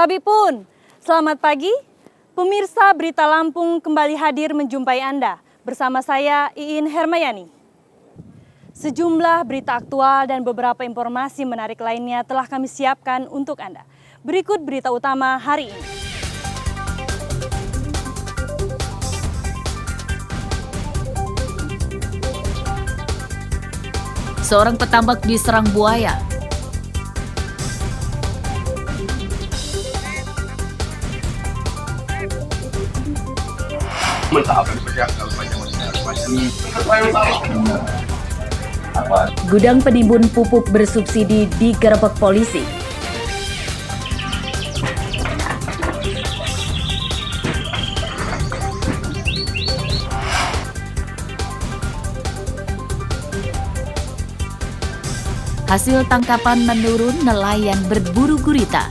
Sabipun, selamat pagi. Pemirsa Berita Lampung kembali hadir menjumpai Anda. Bersama saya Iin Hermayani. Sejumlah berita aktual dan beberapa informasi menarik lainnya telah kami siapkan untuk Anda. Berikut berita utama hari ini. Seorang petambak diserang buaya. Gudang penimbun pupuk bersubsidi digerebek polisi. Hasil tangkapan menurun, nelayan berburu gurita.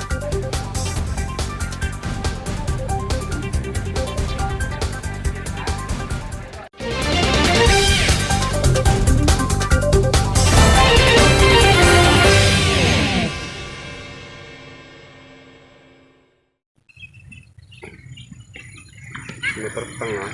Meter tengah.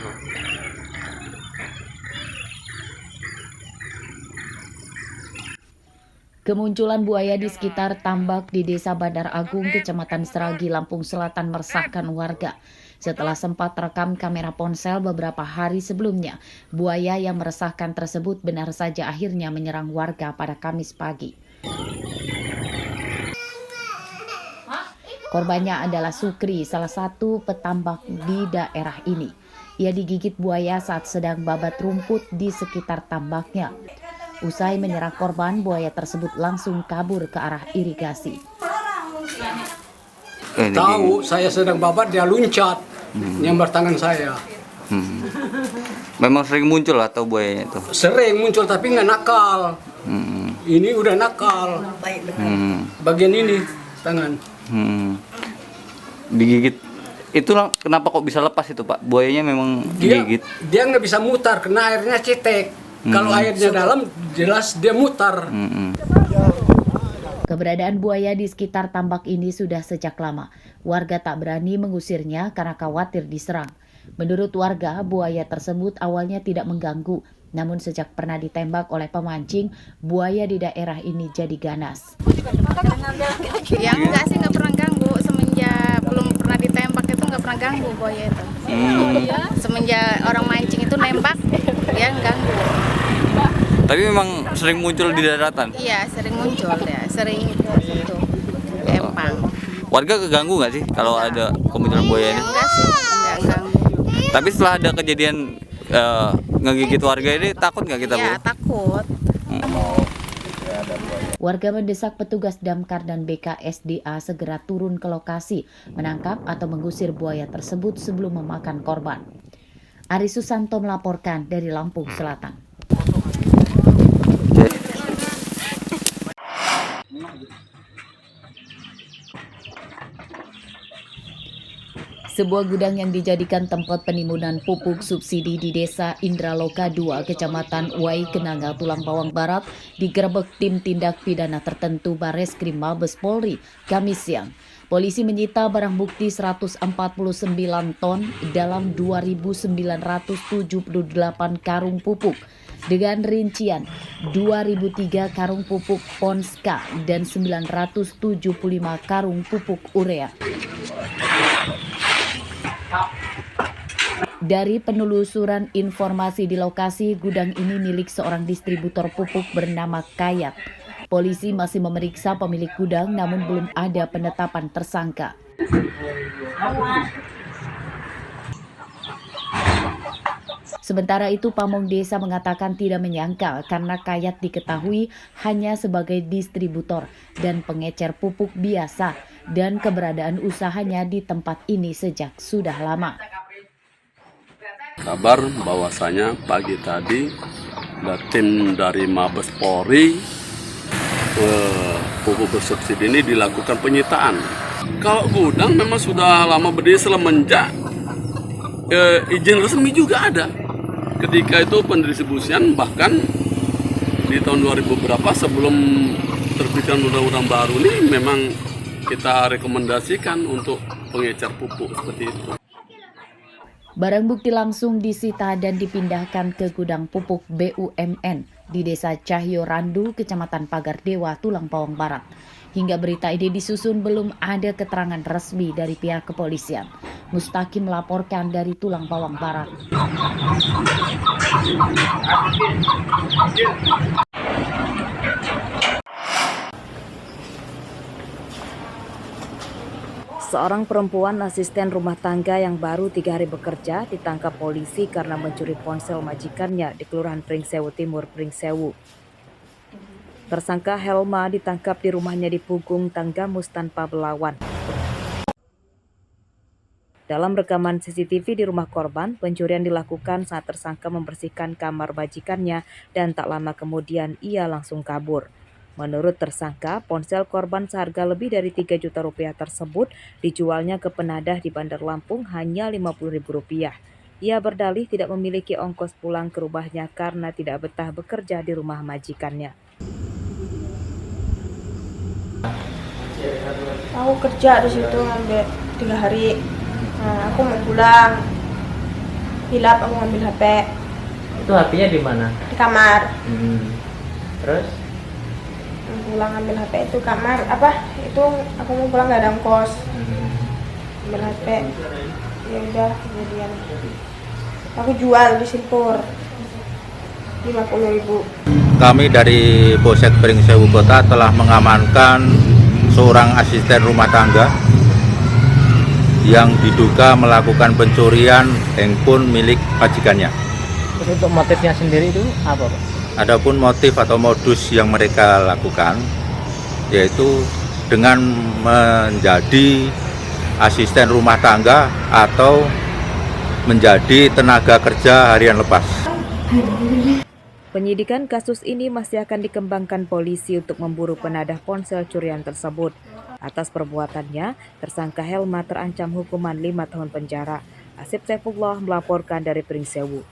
Kemunculan buaya di sekitar tambak di Desa Bandar Agung, Kecamatan Seragi, Lampung Selatan meresahkan warga. Setelah sempat terekam kamera ponsel beberapa hari sebelumnya, buaya yang meresahkan tersebut benar saja akhirnya menyerang warga pada Kamis pagi. Korbannya adalah Sukri, salah satu petambak di daerah ini. Ia digigit buaya saat sedang babat rumput di sekitar tambaknya. Usai menyerang korban, buaya tersebut langsung kabur ke arah irigasi. Tahu saya sedang babat, dia luncat, nyambar tangan saya. Memang sering muncul atau buayanya itu? Sering muncul tapi nggak nakal. Ini udah nakal. Bagian ini tangan. Digigit. Itulah kenapa kok bisa lepas itu, Pak? Buayanya memang digigit. Dia nggak bisa mutar karena airnya cetek. Kalau airnya dalam, jelas dia mutar. Keberadaan buaya di sekitar tambak ini sudah sejak lama. Warga tak berani mengusirnya karena khawatir diserang. Menurut warga, buaya tersebut awalnya tidak mengganggu. Namun sejak pernah ditembak oleh pemancing, buaya di daerah ini jadi ganas. Ya enggak sih, nggak pernah ganggu. Semenjak belum pernah ditembak itu nggak pernah ganggu buaya itu. Semenjak orang mancing itu nembak, ya ganggu. Tapi memang sering muncul di daratan? Iya, sering muncul ya, sering itu empang. Warga keganggu nggak sih kalau ada kemunculan buaya ini? Enggak sih, enggak ganggu. Tapi setelah ada kejadian ngegigit warga ini, takut nggak kita? Ya, takut. Warga mendesak petugas Damkar dan BKSDA segera turun ke lokasi, menangkap atau mengusir buaya tersebut sebelum memakan korban. Ari Susanto melaporkan dari Lampung Selatan. Sebuah gudang yang dijadikan tempat penimbunan pupuk subsidi di Desa Indraloka 2, Kecamatan Uwai Kenanga, Tulang Bawang Barat, digerebek tim tindak pidana tertentu Bareskrim Mabes Polri Kamis siang. Polisi menyita barang bukti 149 ton dalam 2.978 karung pupuk dengan rincian 2.003 karung pupuk Ponska dan 975 karung pupuk urea. Dari penelusuran informasi di lokasi, gudang ini milik seorang distributor pupuk bernama Kayat. Polisi masih memeriksa pemilik gudang, namun belum ada penetapan tersangka. Sementara itu, pamong desa mengatakan tidak menyangka karena Kayat diketahui hanya sebagai distributor dan pengecer pupuk biasa dan keberadaan usahanya di tempat ini sejak sudah lama. Kabar bahwasanya pagi tadi tim dari Mabes Polri pupuk bersubsidi ini dilakukan penyitaan. Kalau gudang memang sudah lama berdiri semenjak izin resmi juga ada. Ketika itu pendistribusian bahkan di tahun 2000 berapa sebelum terbitkan undang-undang baru ini memang kita rekomendasikan untuk pengecer pupuk seperti itu. Barang bukti langsung disita dan dipindahkan ke gudang pupuk BUMN di Desa Cahyo Randu, Kecamatan Pagar Dewa, Tulang Pawang Barat. Hingga berita ini disusun belum ada keterangan resmi dari pihak kepolisian. Mustaqim melaporkan dari Tulang Pawang Barat. Seorang perempuan asisten rumah tangga yang baru 3 hari bekerja ditangkap polisi karena mencuri ponsel majikannya di Kelurahan Pringsewu Timur, Pringsewu. Tersangka Helma ditangkap di rumahnya di Pugung, Tanggamus tanpa melawan. Dalam rekaman CCTV di rumah korban, pencurian dilakukan saat tersangka membersihkan kamar majikannya dan tak lama kemudian ia langsung kabur. Menurut tersangka, ponsel korban seharga lebih dari 3 juta rupiah tersebut dijualnya ke penadah di Bandar Lampung hanya Rp50.000. Ia berdalih tidak memiliki ongkos pulang ke rumahnya karena tidak betah bekerja di rumah majikannya. Aku kerja di situ ngambil 3 hari. Nah, aku mau pulang. Hilap aku ngambil HP. Itu HP-nya di mana? Di kamar. Terus? Pulang ambil HP itu kamar itu aku mau pulang nggak ada ongkos. Ambil HP. Ya udah kemudian aku jual di Simpur 50.000. Kami dari Polsek Pringsewu Kota telah mengamankan seorang asisten rumah tangga yang diduga melakukan pencurian handphone milik majikannya. Untuk motifnya sendiri itu apa, Pak? Adapun motif atau modus yang mereka lakukan yaitu dengan menjadi asisten rumah tangga atau menjadi tenaga kerja harian lepas. Penyidikan kasus ini masih akan dikembangkan polisi untuk memburu penadah ponsel curian tersebut. Atas perbuatannya, tersangka Helma terancam hukuman 5 tahun penjara. Asep Saifullah melaporkan dari Pringsewu.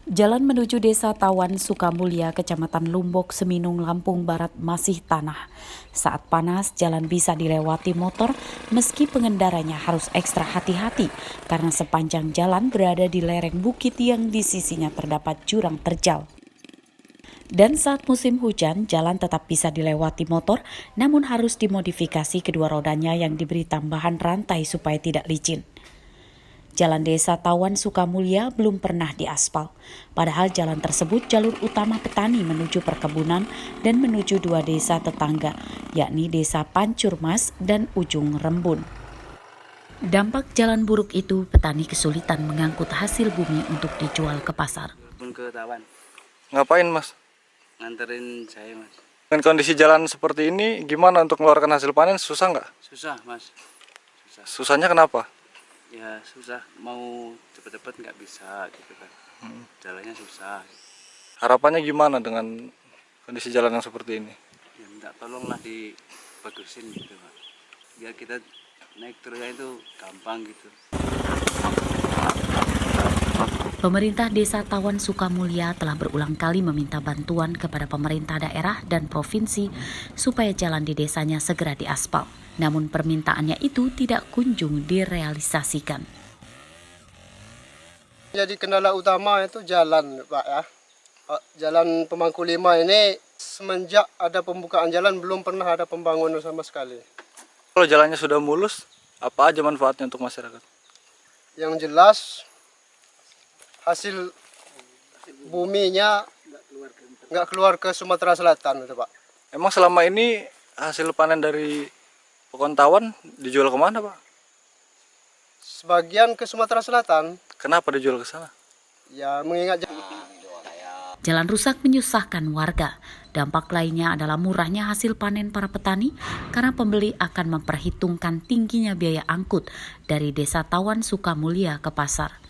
Jalan menuju Desa Tawan Sukamulya, Kecamatan Lumbok, Seminung, Lampung Barat masih tanah. Saat panas, jalan bisa dilewati motor meski pengendaranya harus ekstra hati-hati karena sepanjang jalan berada di lereng bukit yang di sisinya terdapat jurang terjal. Dan saat musim hujan, jalan tetap bisa dilewati motor, namun harus dimodifikasi kedua rodanya yang diberi tambahan rantai supaya tidak licin. Jalan Desa Tawan Sukamulya belum pernah diaspal, padahal jalan tersebut jalur utama petani menuju perkebunan dan menuju 2 desa tetangga, yakni Desa Pancurmas dan Ujung Rembun. Dampak jalan buruk itu, petani kesulitan mengangkut hasil bumi untuk dijual ke pasar. Ke Tawan. Ngapain, Mas? Nganterin saya, Mas. Dengan kondisi jalan seperti ini, gimana untuk mengeluarkan hasil panen? Susah nggak? Susah, Mas. Susah. Susahnya kenapa? Ya susah, mau cepet-cepet nggak bisa gitu kan. Jalannya susah. Harapannya gimana dengan kondisi jalan yang seperti ini? Ya minta tolonglah dibagusin gitu, Pak. Biar kita naik turunnya itu gampang gitu. Pemerintah Desa Tawan Sukamulya telah berulang kali meminta bantuan kepada pemerintah daerah dan provinsi supaya jalan di desanya segera diaspal. Namun permintaannya itu tidak kunjung direalisasikan. Jadi kendala utama itu jalan, Pak ya. Jalan Pemangku 5 ini semenjak ada pembukaan jalan belum pernah ada pembangunan sama sekali. Kalau jalannya sudah mulus, apa aja manfaatnya untuk masyarakat? Yang jelas hasil buminya nggak keluar ke Sumatera Selatan, itu, Pak. Emang selama ini hasil panen dari Pokon Tawan dijual kemana, Pak? Sebagian ke Sumatera Selatan. Kenapa dijual ke sana? Ya mengingat jalan rusak menyusahkan warga. Dampak lainnya adalah murahnya hasil panen para petani karena pembeli akan memperhitungkan tingginya biaya angkut dari Desa Tawan Sukamulya ke pasar.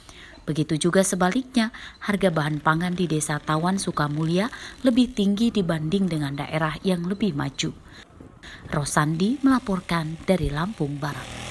Begitu juga sebaliknya, harga bahan pangan di Desa Tawan Sukamulya lebih tinggi dibanding dengan daerah yang lebih maju. Rosandi melaporkan dari Lampung Barat.